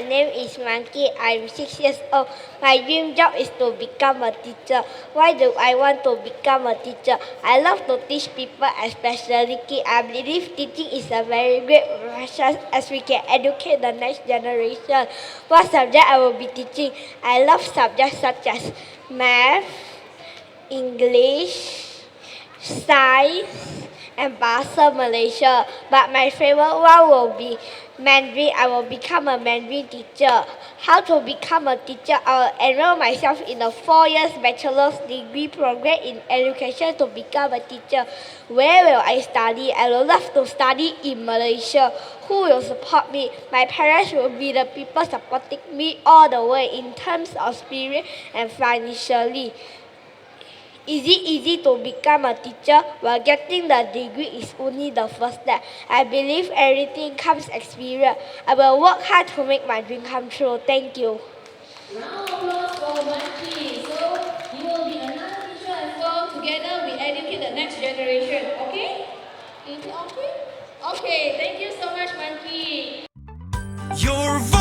my name is Monkey. I'm 6 years old. My dream job is to become a teacher. Why do I want to become a teacher? I love to teach people, especially kids. I believe teaching is a very great profession as we can educate the next generation. What subject I will be teaching? I love subjects such as math, English, science, and Bahasa Malaysia. But my favorite one will be Mandarin. I will become a Mandarin teacher. How to become a teacher? I will enroll myself in a 4 years bachelor's degree program in education to become a teacher. Where will I study? I will love to study in Malaysia. Who will support me? My parents will be the people supporting me all the way in terms of spirit and financially. Is it easy to become a teacher? Well, getting the degree is only the first step. I believe everything comes experience. I will work hard to make my dream come true. Thank you. Round of applause for Monkey. So you will be another teacher as well. Together we educate the next generation. Okay? Is it okay? Okay. Thank you so much, Monkey. Your voice